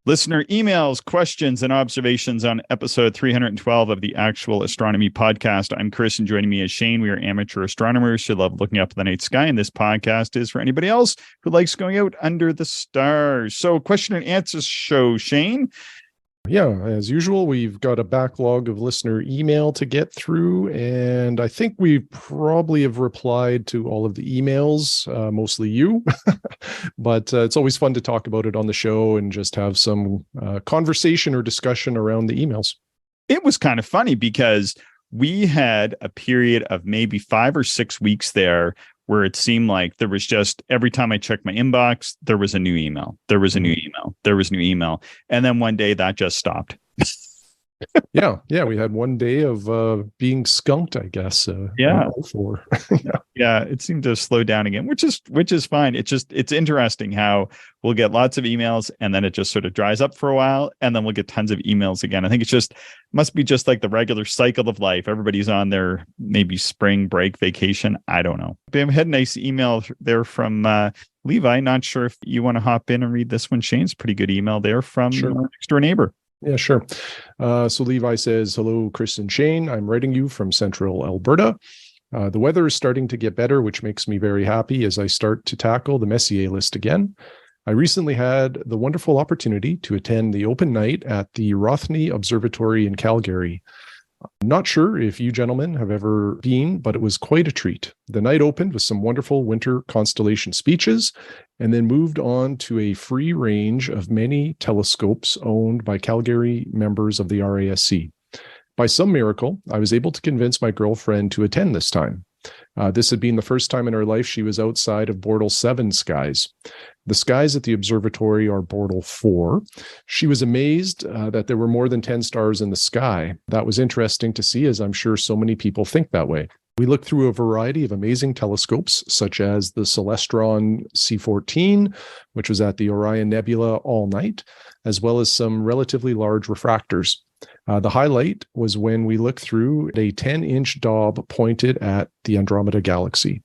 Listener emails, questions, and observations on episode 312 of the Actual Astronomy Podcast. I'm Chris, and joining me is Shane. We are amateur astronomers who love looking up at the night sky, and this podcast is for anybody else who likes going out under the stars. So, question and answers show, Shane. Yeah, as usual, we've got a backlog of listener email to get through, and I think we probably have replied to all of the emails, mostly you, but it's always fun to talk about it on the show and just have some conversation or discussion around the emails. It was kind of funny because we had a period of maybe 5 or 6 weeks there where it seemed like there was just every time I checked my inbox, there was a new email. There was a new email. There was a new email. And then one day that just stopped. Yeah. We had one day of being skunked, I guess. Yeah. Yeah, it seemed to slow down again, which is fine. It's interesting how we'll get lots of emails and then it just sort of dries up for a while and then we'll get tons of emails again. I think must be just like the regular cycle of life. Everybody's on their maybe spring break vacation. I don't know. But I had a nice email there from Levi. Not sure if you want to hop in and read this one, Shane's pretty good email there from our next door neighbor. Yeah, sure. So Levi says, hello, Chris and Shane. I'm writing you from central Alberta. The weather is starting to get better, which makes me very happy as I start to tackle the Messier list again. I recently had the wonderful opportunity to attend the open night at the Rothney Observatory in Calgary. I'm not sure if you gentlemen have ever been, but it was quite a treat. The night opened with some wonderful winter constellation speeches and then moved on to a free range of many telescopes owned by Calgary members of the RASC. By some miracle, I was able to convince my girlfriend to attend this time. This had been the first time in her life she was outside of Bortle 7 skies. The skies at the observatory are Bortle 4. She was amazed that there were more than 10 stars in the sky. That was interesting to see, as I'm sure so many people think that way. We looked through a variety of amazing telescopes, such as the Celestron C14, which was at the Orion Nebula all night, as well as some relatively large refractors. The highlight was when we looked through a 10-inch daub pointed at the Andromeda Galaxy.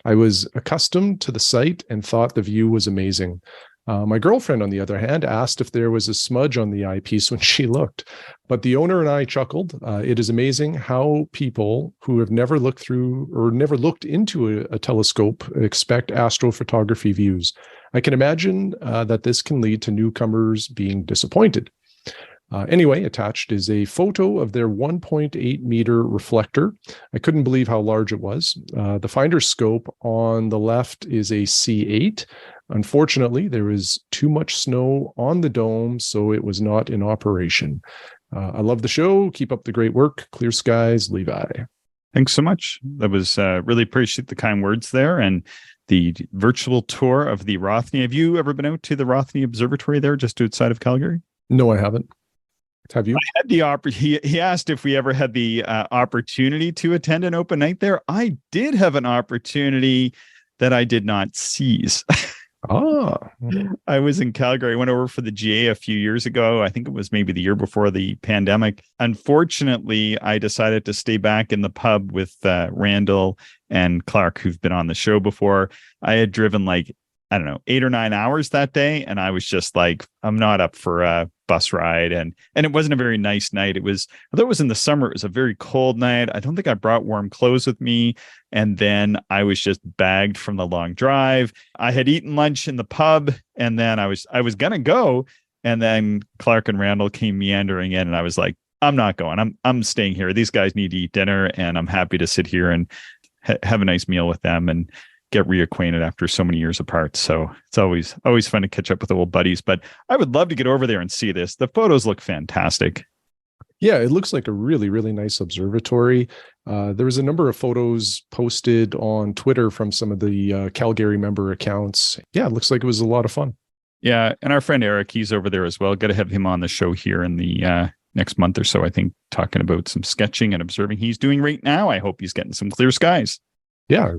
I was accustomed to the sight and thought the view was amazing. My girlfriend, on the other hand, asked if there was a smudge on the eyepiece when she looked, but the owner and I chuckled. It is amazing how people who have never looked through or never looked into a telescope expect astrophotography views. I can imagine that this can lead to newcomers being disappointed. Anyway, attached is a photo of their 1.8 meter reflector. I couldn't believe how large it was. The finder scope on the left is a C8. Unfortunately, there was too much snow on the dome, so it was not in operation. I love the show. Keep up the great work. Clear skies, Levi. Thanks so much. That was really appreciate the kind words there and the virtual tour of the Rothney. Have you ever been out to the Rothney Observatory there just outside of Calgary? No, I haven't. Have you? I had the he asked if we ever had the opportunity to attend an open night there. I did have an opportunity that I did not seize. I was in Calgary. I went over for the GA a few years ago. I think it was maybe the year before the pandemic. Unfortunately, I decided to stay back in the pub with Randall and Clark, who've been on the show before. I had driven 8 or 9 hours that day. And I was just like, I'm not up for a bus ride. And it wasn't a very nice night. Although it was in the summer, it was a very cold night. I don't think I brought warm clothes with me. And then I was just bagged from the long drive. I had eaten lunch in the pub and then I was going to go. And then Clark and Randall came meandering in and I was like, I'm not going. I'm staying here. These guys need to eat dinner and I'm happy to sit here and have a nice meal with them and get reacquainted after so many years apart. So it's always fun to catch up with old buddies, but I would love to get over there and see this. The photos look fantastic. Yeah, it looks like a really, really nice observatory. There was a number of photos posted on Twitter from some of the Calgary member accounts. Yeah, it looks like it was a lot of fun. Yeah, and our friend Eric, he's over there as well. Got to have him on the show here in the next month or so, I think, talking about some sketching and observing he's doing right now. I hope he's getting some clear skies. Yeah.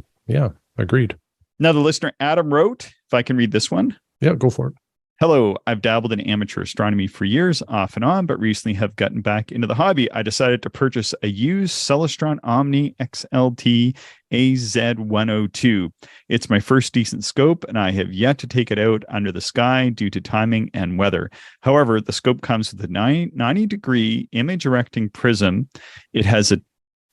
Agreed. Now, the listener Adam wrote, if I can read this one. Yeah, go for it. Hello, I've dabbled in amateur astronomy for years, off and on, but recently have gotten back into the hobby. I decided to purchase a used Celestron Omni XLT AZ102. It's my first decent scope, and I have yet to take it out under the sky due to timing and weather. However, the scope comes with a 90-degree image erecting prism. It has a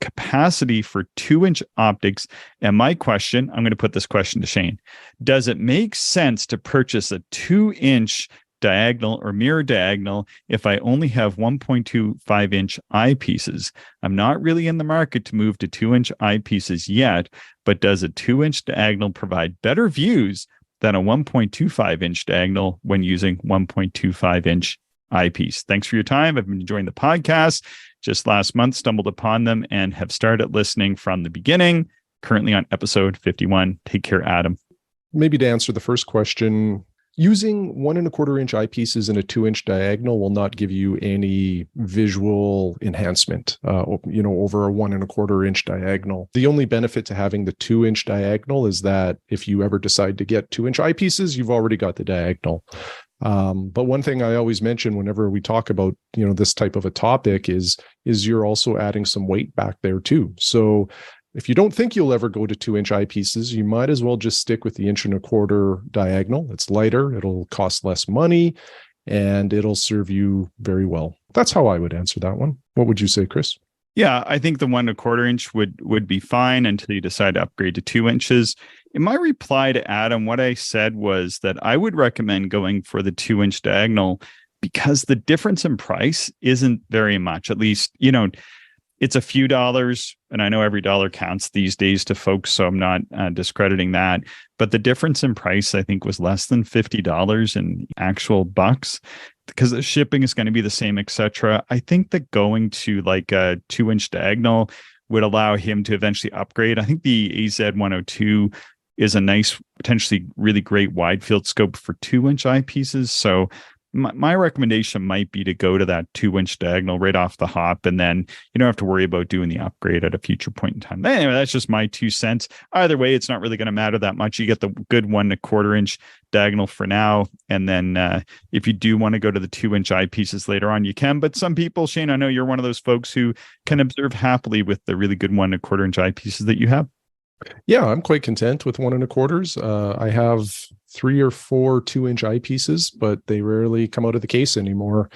capacity for 2-inch optics. And my question, I'm going to put this question to Shane. Does it make sense to purchase a 2-inch diagonal or mirror diagonal if I only have 1.25-inch eyepieces? I'm not really in the market to move to 2-inch eyepieces yet, but does a 2-inch diagonal provide better views than a 1.25-inch diagonal when using 1.25-inch eyepiece? Thanks for your time. I've been enjoying the podcast. Just last month, stumbled upon them and have started listening from the beginning. Currently on episode 51. Take care, Adam. Maybe to answer the first question, using 1.25-inch eyepieces in a 2-inch diagonal will not give you any visual enhancement, over a 1.25-inch diagonal. The only benefit to having the 2-inch diagonal is that if you ever decide to get 2-inch eyepieces, you've already got the diagonal. But one thing I always mention whenever we talk about, this type of a topic is you're also adding some weight back there too. So if you don't think you'll ever go to 2-inch eyepieces, you might as well just stick with the 1.25-inch diagonal. It's lighter, it'll cost less money, and it'll serve you very well. That's how I would answer that one. What would you say, Chris? Yeah, I think the 1.25-inch would be fine until you decide to upgrade to 2 inches. In my reply to Adam, what I said was that I would recommend going for the 2-inch diagonal because the difference in price isn't very much. At least, it's a few dollars, and I know every dollar counts these days to folks, so I'm not discrediting that. But the difference in price, I think, was less than $50 in actual bucks, because the shipping is going to be the same, etc. I think that going to like a 2-inch diagonal would allow him to eventually upgrade. I think the AZ102 is a nice, potentially really great wide field scope for 2-inch eyepieces. So my recommendation might be to go to that 2-inch diagonal right off the hop, and then you don't have to worry about doing the upgrade at a future point in time. Anyway, that's just my 2 cents. Either way, it's not really going to matter that much. You get the good 1.25-inch diagonal for now, and then if you do want to go to the 2-inch eyepieces later on, you can. But some people, Shane, I know you're one of those folks who can observe happily with the really good 1.25-inch eyepieces that you have. Yeah, I'm quite content with 1.25s. I have 3 or 4 2-inch eyepieces, but they rarely come out of the case anymore.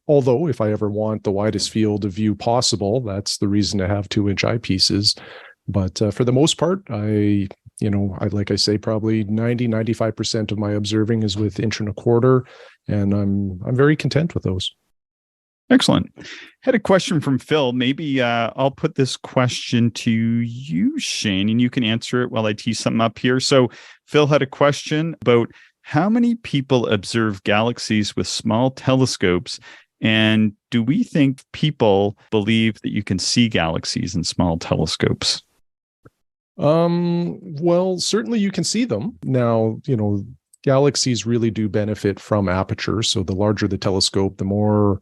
Although if I ever want the widest field of view possible, that's the reason to have 2-inch eyepieces. But for the most part, I like I say, probably 95% of my observing is with 1.25 inch, and I'm very content with those. Excellent. Had a question from Phil. Maybe I'll put this question to you, Shane, and you can answer it while I tee something up here. So Phil had a question about how many people observe galaxies with small telescopes, and do we think people believe that you can see galaxies in small telescopes? Well, certainly you can see them. Now, galaxies really do benefit from aperture. So the larger the telescope, the more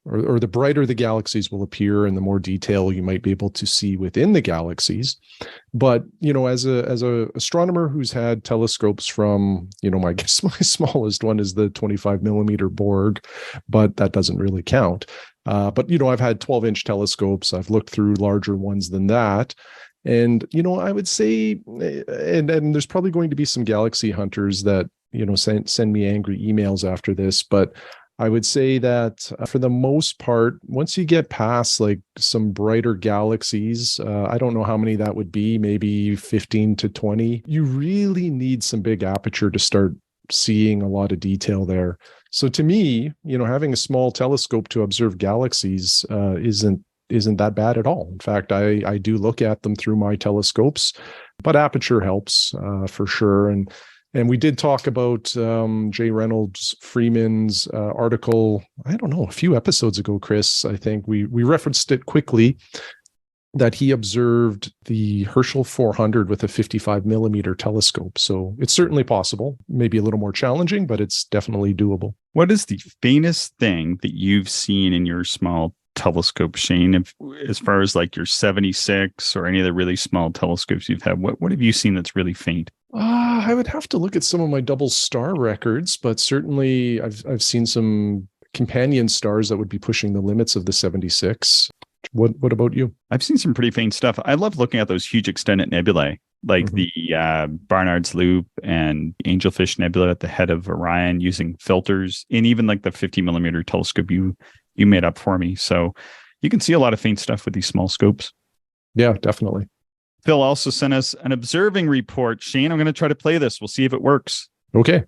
or the brighter the galaxies will appear, and the more detail you might be able to see within the galaxies. But as a astronomer who's had telescopes from, I guess my smallest one is the 25 millimeter Borg, but that doesn't really count. But I've had 12-inch telescopes. I've looked through larger ones than that. And, I would say, and there's probably going to be some galaxy hunters that, send me angry emails after this, but I would say that for the most part, once you get past like some brighter galaxies, I don't know how many that would be, maybe 15 to 20, you really need some big aperture to start seeing a lot of detail there. So to me, having a small telescope to observe galaxies isn't that bad at all. In fact, I do look at them through my telescopes, but aperture helps for sure. And we did talk about Jay Reynolds Freeman's article, I don't know, a few episodes ago, Chris. I think we referenced it quickly, that he observed the Herschel 400 with a 55 millimeter telescope. So it's certainly possible, maybe a little more challenging, but it's definitely doable. What is the faintest thing that you've seen in your small telescope, Shane? As far as like your 76 or any of the really small telescopes you've had, what have you seen that's really faint? I would have to look at some of my double star records, but certainly I've seen some companion stars that would be pushing the limits of the 76. What about you? I've seen some pretty faint stuff. I love looking at those huge extended nebulae, like the Barnard's Loop and Angelfish Nebula at the head of Orion, using filters, and even like the 50 millimeter telescope you made up for me. So you can see a lot of faint stuff with these small scopes. Yeah, definitely. Phil also sent us an observing report. Shane, I'm going to try to play this. We'll see if it works. Okay.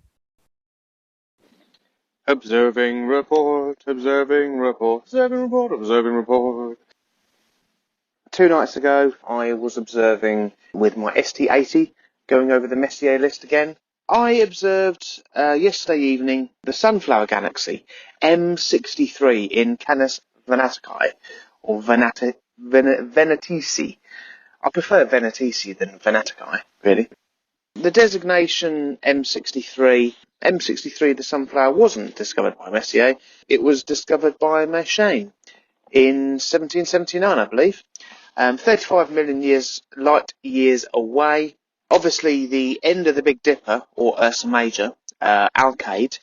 Observing report, observing report, observing report, observing report. 2 nights ago, I was observing with my ST80, going over the Messier list again. I observed yesterday evening the Sunflower Galaxy, M63 in Canis Venatici, or Venatici. I prefer Venatici than Venatici, really. The designation M63, the sunflower, wasn't discovered by Messier. It was discovered by Méchain in 1779, I believe. 35 million light years away. Obviously, the end of the Big Dipper, or Ursa Major, Alkaid,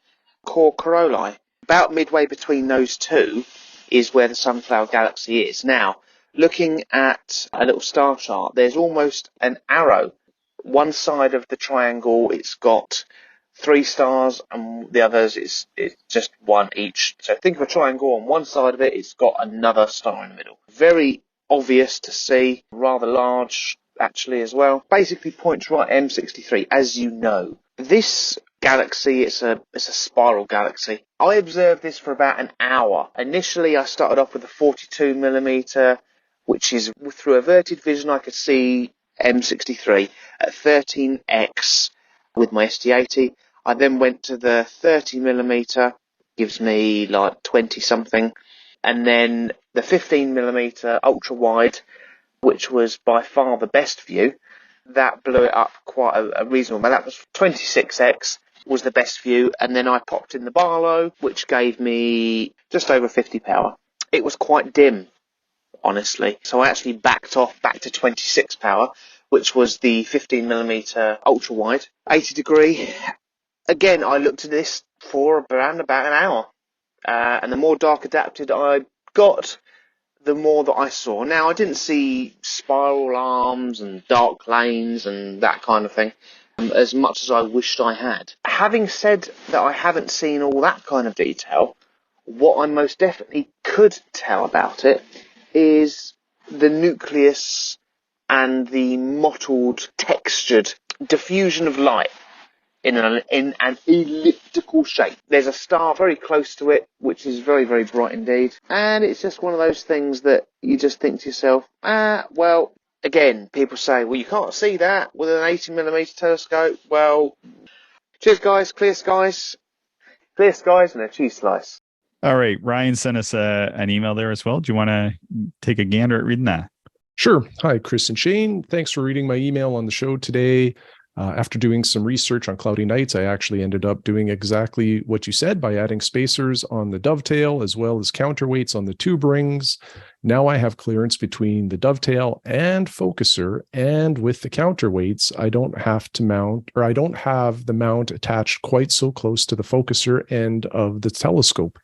Cor Coroli. About midway between those two is where the Sunflower Galaxy is. Now, looking at a little star chart, there's almost an arrow. One side of the triangle, it's got 3 stars, and the others, it's just 1 each. So think of a triangle. On one side of it, it's got another star in the middle. Very obvious to see, rather large actually as well. Basically points right at M63, as you know. This galaxy, it's a spiral galaxy. I observed this for about an hour. Initially, I started off with a 42 millimeter, which is through averted vision I could see M63 at 13x with my ST80. I then went to the 30 millimeter, gives me like 20 something, and then the 15 millimeter ultra wide, which was by far the best view. That blew it up quite a reasonable amount. That was 26x was the best view, and then I popped in the Barlow, which gave me just over 50 power. It was quite dim, honestly, so I actually backed off back to 26 power, which was the 15 millimeter ultra wide, 80 degree. Again, I looked at this for around about an hour, and the more dark adapted I got, the more that I saw. Now, I didn't see spiral arms and dark lanes and that kind of thing as much as I wished I had. Having said that I haven't seen all that kind of detail, what I most definitely could tell about it is the nucleus and the mottled, textured diffusion of light in an elliptical shape. There's a star very close to it, which is very, very bright indeed. And it's just one of those things that you just think to yourself, well, again, people say, well, you can't see that with an 80 millimeter telescope. Well, cheers, guys. Clear skies. Clear skies and a cheese slice. All right. Ryan sent us an email there as well. Do you want to take a gander at reading that? Sure. Hi, Chris and Shane. Thanks for reading my email on the show today. After doing some research on cloudy nights, I actually ended up doing exactly what you said by adding spacers on the dovetail as well as counterweights on the tube rings. Now I have clearance between the dovetail and focuser, and with the counterweights, I don't have the mount attached quite so close to the focuser end of the telescope.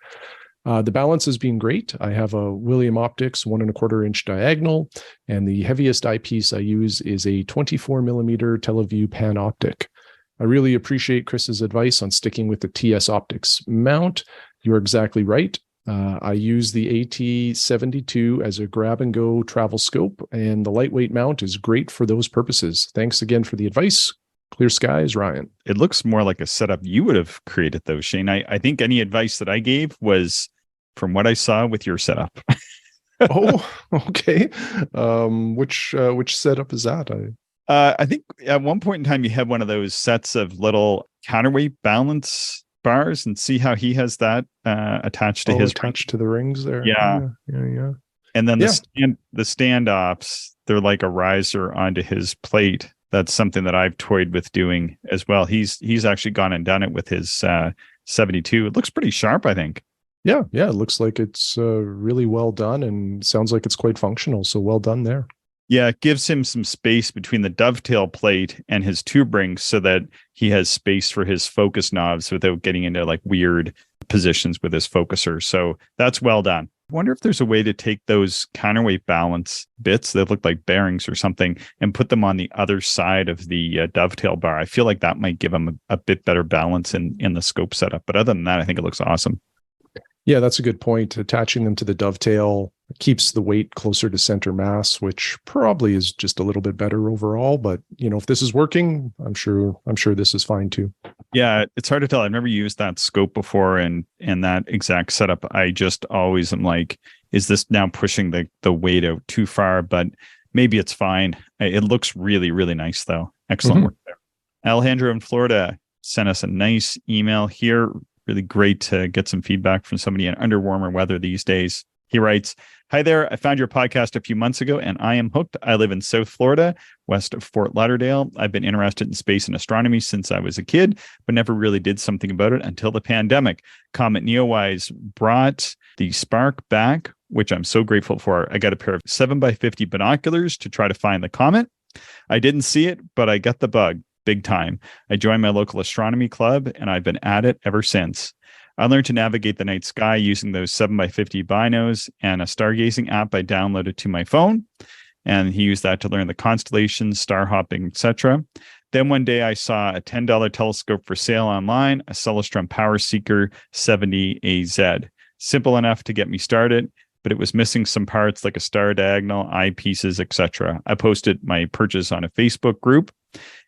The balance has been great. I have a William Optics 1¼ inch diagonal, and the heaviest eyepiece I use is a 24 millimeter Televue Panoptic. I really appreciate Chris's advice on sticking with the TS Optics mount. You're exactly right. I use the AT72 as a grab-and-go travel scope, and the lightweight mount is great for those purposes. Thanks again for the advice. Clear skies, Ryan. It looks more like a setup you would have created, though, Shane. I think any advice that I gave was from what I saw with your setup. Oh, okay. Which setup is that? I think at one point in time you had one of those sets of little counterweight balance bars, and see how he has that attached to the rings there. Yeah. And then the standoffs, they're like a riser onto his plate. That's something that I've toyed with doing as well. He's actually gone and done it with his 72. It looks pretty sharp, I think. Yeah, it looks like it's really well done and sounds like it's quite functional. So well done there. Yeah, it gives him some space between the dovetail plate and his tube rings so that he has space for his focus knobs without getting into like weird positions with his focuser. So that's well done. I wonder if there's a way to take those counterweight balance bits that look like bearings or something and put them on the other side of the dovetail bar. I feel like that might give him a bit better balance in the scope setup. But other than that, I think it looks awesome. Yeah, that's a good point. Attaching them to the dovetail keeps the weight closer to center mass, which probably is just a little bit better overall. But if this is working, I'm sure this is fine too. Yeah, it's hard to tell. I've never used that scope before and that exact setup. I just always am like, is this now pushing the weight out too far? But maybe it's fine. It looks really, really nice though. Excellent work there. Alejandro in Florida sent us a nice email here. Really great to get some feedback from somebody in under warmer weather these days. He writes, "Hi there. I found your podcast a few months ago and I am hooked. I live in South Florida, west of Fort Lauderdale. I've been interested in space and astronomy since I was a kid, but never really did something about it until the pandemic. Comet Neowise brought the spark back, which I'm so grateful for. I got a pair of 7x50 binoculars to try to find the comet. I didn't see it, but I got the bug. Big time. I joined my local astronomy club and I've been at it ever since. I learned to navigate the night sky using those 7x50 binos and a stargazing app I downloaded to my phone. And he used that to learn the constellations, star hopping, etc. Then one day I saw a $10 telescope for sale online, a Celestron Power Seeker 70AZ. Simple enough to get me started, but it was missing some parts like a star diagonal, eyepieces, etc. I posted my purchase on a Facebook group,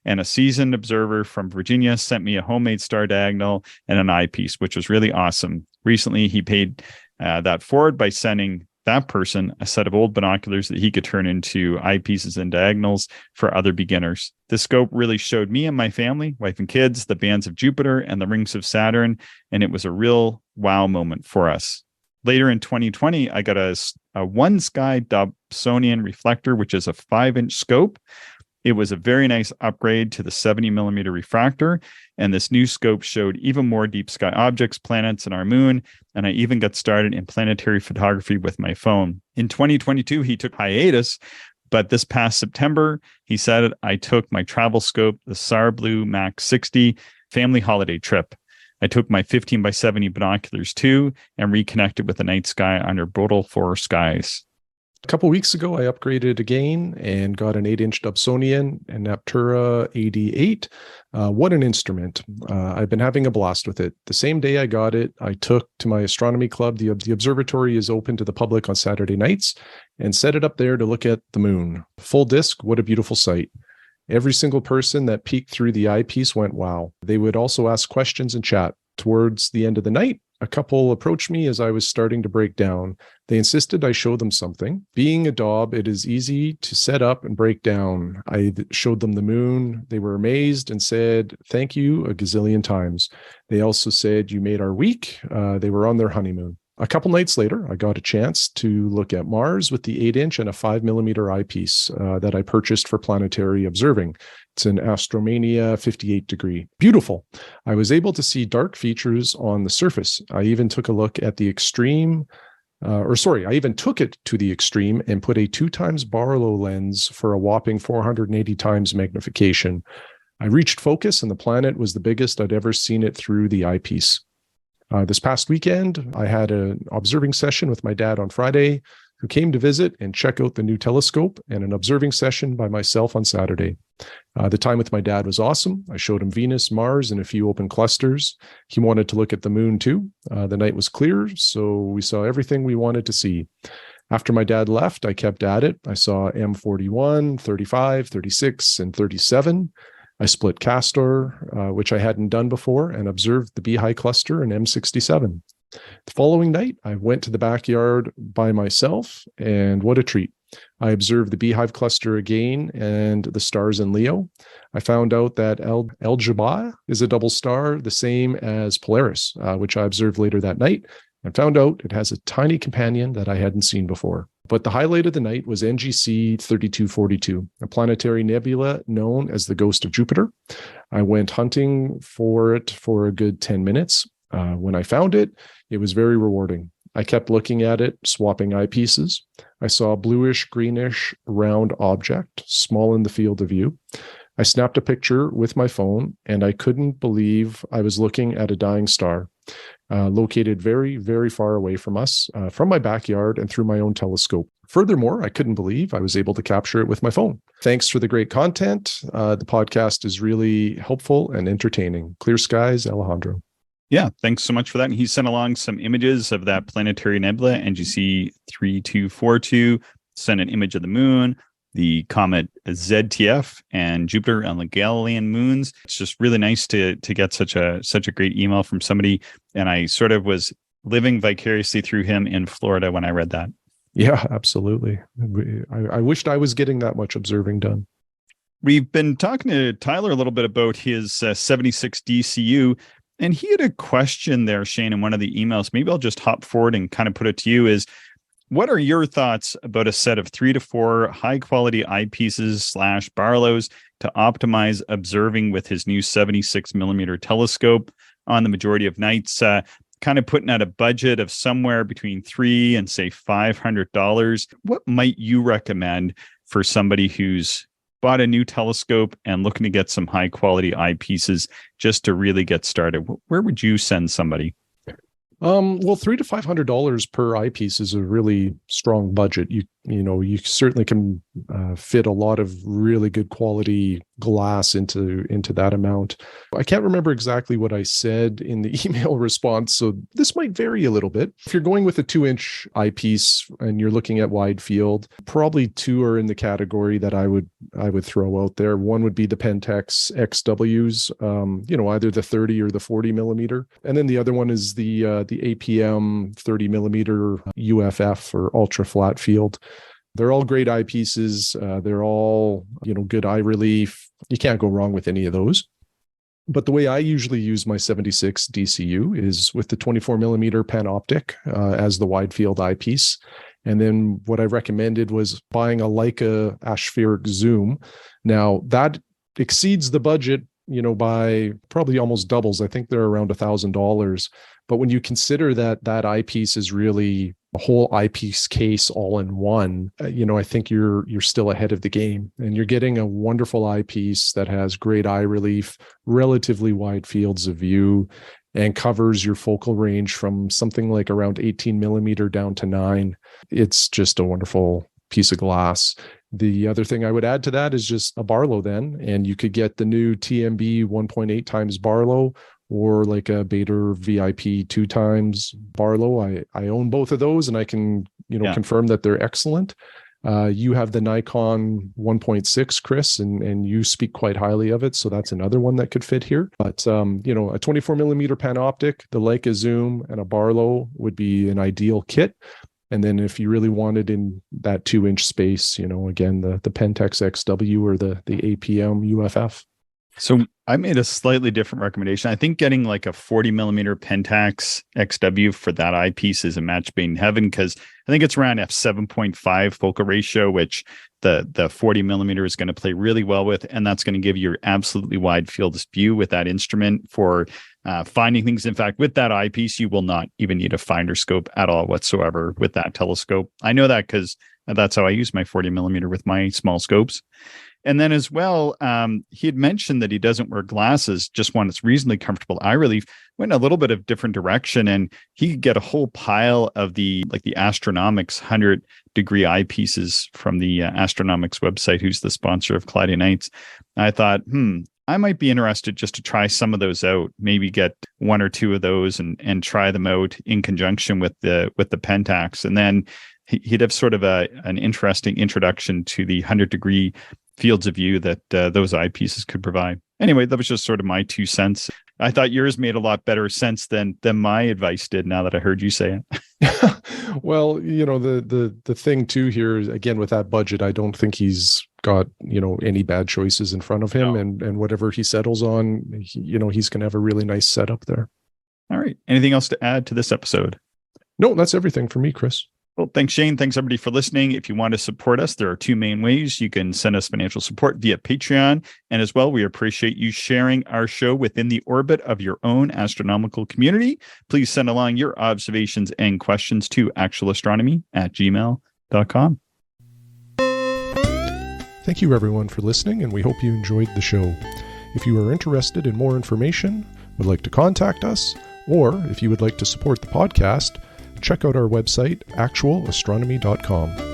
and a seasoned observer from Virginia sent me a homemade star diagonal and an eyepiece, which was really awesome. Recently, he paid that forward by sending that person a set of old binoculars that he could turn into eyepieces and diagonals for other beginners. The scope really showed me and my family, wife and kids, the bands of Jupiter and the rings of Saturn, and it was a real wow moment for us. Later in 2020, I got a One Sky Dobsonian reflector, which is a 5-inch scope. It was a very nice upgrade to the 70 millimeter refractor, and this new scope showed even more deep sky objects, planets, and our moon, and I even got started in planetary photography with my phone. In 2022, he took hiatus, but this past September, he said, I took my travel scope, the SAR Blue Max 60 family holiday trip. I took my 15x70 binoculars too and reconnected with the night sky under Bodal 4 skies. A couple of weeks ago, I upgraded again and got an 8-inch Dobsonian and Aptura AD8. What an instrument. I've been having a blast with it. The same day I got it, I took to my astronomy club. The observatory is open to the public on Saturday nights and set it up there to look at the moon. Full disc, what a beautiful sight. Every single person that peeked through the eyepiece went, wow. They would also ask questions and chat. Towards the end of the night, a couple approached me as I was starting to break down. They insisted I show them something. Being a Dob, it is easy to set up and break down. I showed them the moon. They were amazed and said, thank you a gazillion times. They also said, you made our week. They were on their honeymoon. A couple nights later, I got a chance to look at Mars with the 8-inch and a 5 millimeter eyepiece that I purchased for planetary observing. It's an Astromania 58 degree. Beautiful. I was able to see dark features on the surface. I even took a look at the extreme, I even took it to the extreme and put a 2x Barlow lens for a whopping 480 times magnification. I reached focus and the planet was the biggest I'd ever seen it through the eyepiece. This past weekend, I had an observing session with my dad on Friday, who came to visit and check out the new telescope, and an observing session by myself on Saturday. The time with my dad was awesome. I showed him Venus, Mars, and a few open clusters. He wanted to look at the moon too. The night was clear, so we saw everything we wanted to see. After my dad left, I kept at it. I saw M41, 35, 36, and 37. I split Castor, which I hadn't done before, and observed the Beehive cluster in M67. The following night, I went to the backyard by myself, and what a treat. I observed the Beehive cluster again and the stars in Leo. I found out that Algebra is a double star, the same as Polaris, which I observed later that night, and found out it has a tiny companion that I hadn't seen before. But the highlight of the night was NGC 3242, a planetary nebula known as the Ghost of Jupiter. I went hunting for it for a good 10 minutes. When I found it, it was very rewarding. I kept looking at it, swapping eyepieces. I saw a bluish, greenish, round object, small in the field of view. I snapped a picture with my phone, and I couldn't believe I was looking at a dying star, located very, very far away from us, from my backyard and through my own telescope. Furthermore, I couldn't believe I was able to capture it with my phone. Thanks for the great content. The podcast is really helpful and entertaining. Clear skies, Alejandro. Yeah, thanks so much for that. And he sent along some images of that planetary nebula, NGC 3242, sent an image of the moon, the comet ZTF, and Jupiter and the Galilean moons. It's just really nice to get such a great email from somebody. And I sort of was living vicariously through him in Florida when I read that. Yeah, absolutely. I wished I was getting that much observing done. We've been talking to Tyler a little bit about his 76 DCU, and he had a question there, Shane, in one of the emails. Maybe I'll just hop forward and kind of put it to you is, what are your thoughts about a set of 3 to 4 high-quality eyepieces / Barlows to optimize observing with his new 76 millimeter telescope on the majority of nights? Kind of putting at a budget of somewhere between $300 and say $500. What might you recommend for somebody who's bought a new telescope and looking to get some high quality eyepieces just to really get started? Where would you send somebody? Well, $300 to $500 per eyepiece is a really strong budget. You certainly can fit a lot of really good quality glass into that amount. I can't remember exactly what I said in the email response, so this might vary a little bit. If you're going with a 2-inch eyepiece and you're looking at wide field, probably 2 are in the category that I would throw out there. One would be the Pentax XWs, either the 30 or the 40 millimeter, and then the other one is the APM 30 millimeter UFF or ultra flat field. They're all great eyepieces. They're all, good eye relief. You can't go wrong with any of those. But the way I usually use my 76 DCU is with the 24 millimeter Panoptic as the wide field eyepiece. And then what I recommended was buying a Leica aspheric zoom. Now that exceeds the budget, by probably almost doubles. I think they're around $1,000. But when you consider that eyepiece is really a whole eyepiece case all in one, I think you're still ahead of the game, and you're getting a wonderful eyepiece that has great eye relief, relatively wide fields of view, and covers your focal range from something like around 18 millimeter down to 9. It's just a wonderful piece of glass. The other thing I would add to that is just a Barlow then, and you could get the new TMB 1.8 times Barlow, or like a Baader VIP 2 times Barlow. I own both of those, and I can confirm that they're excellent. You have the Nikon 1.6, Chris, and you speak quite highly of it, so that's another one that could fit here. But a 24 millimeter Panoptic, the Leica zoom, and a Barlow would be an ideal kit. And then if you really wanted in that 2-inch space, again, the Pentax XW or the APM UFF. So I made a slightly different recommendation. I think getting like a 40 millimeter Pentax XW for that eyepiece is a match made in heaven, because I think it's around f7.5 focal ratio, which the 40 millimeter is going to play really well with. And that's going to give you absolutely wide field of view with that instrument for finding things. In fact, with that eyepiece, you will not even need a finder scope at all whatsoever with that telescope. I know that because that's how I use my 40 millimeter with my small scopes. And then as well, he had mentioned that he doesn't wear glasses, just one that's reasonably comfortable eye relief. Went in a little bit of different direction, and he could get a whole pile of the Astronomics 100-degree eyepieces from the Astronomics website, who's the sponsor of Cloudy Nights. I thought, I might be interested just to try some of those out, maybe get 1 or 2 of those and try them out in conjunction with the Pentax. And then he'd have sort of an interesting introduction to the 100-degree fields of view that those eyepieces could provide. Anyway, that was just sort of my 2 cents. I thought yours made a lot better sense than my advice did, now that I heard you say it. Well, the thing too here is, again, with that budget, I don't think he's got, any bad choices in front of him. No. And whatever he settles on, he's going to have a really nice setup there. All right. Anything else to add to this episode? No, that's everything for me, Chris. Well, thanks, Shane. Thanks, everybody, for listening. If you want to support us, there are two main ways. You can send us financial support via Patreon. And as well, we appreciate you sharing our show within the orbit of your own astronomical community. Please send along your observations and questions to actualastronomy@gmail.com. Thank you, everyone, for listening, and we hope you enjoyed the show. If you are interested in more information, would like to contact us, or if you would like to support the podcast, check out our website, actualastronomy.com.